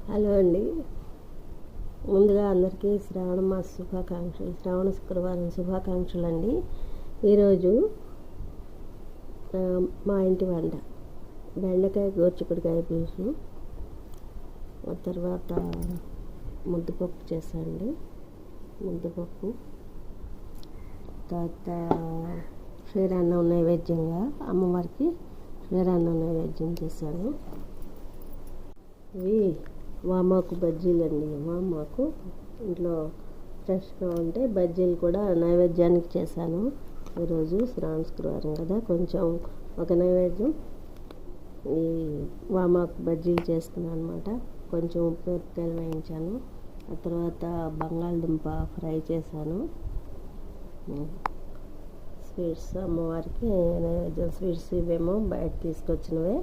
Hello అండి. ముందుగా అందరికీ శ్రావణ మాస శుభాకాంక్షలు, శ్రావణ శుక్రవారం శుభాకాంక్షలు అండి. ఈరోజు మా ఇంటి వంట బెండకాయ గోరుచిక్కుడుకాయ పులుసు, ఆ తర్వాత ముద్దపప్పు చేశానండి. ముద్దపప్పు తర్వాత క్షీరాన్నం నైవేద్యంగా అమ్మవారికి క్షీరాన్నం నైవేద్యం చేశాను. ఇవి వామాకు బజ్జీలు అండి. వామాకు ఇంట్లో ఫ్రెష్గా ఉంటే బజ్జీలు కూడా నైవేద్యానికి చేశాను. ఈరోజు శ్రావణ శుక్రవారం కదా, కొంచెం ఒక నైవేద్యం ఈ వామాకు బజ్జీలు చేసుకున్నాను అనమాట. కొంచెం ఉప్పు మిరపకాయలు వేయించాను. ఆ తర్వాత బంగాళదుంప ఫ్రై చేశాను. స్వీట్స్ అమ్మవారికి నైవేద్యం, స్వీట్స్ ఇవేమో బయట తీసుకొచ్చినవే.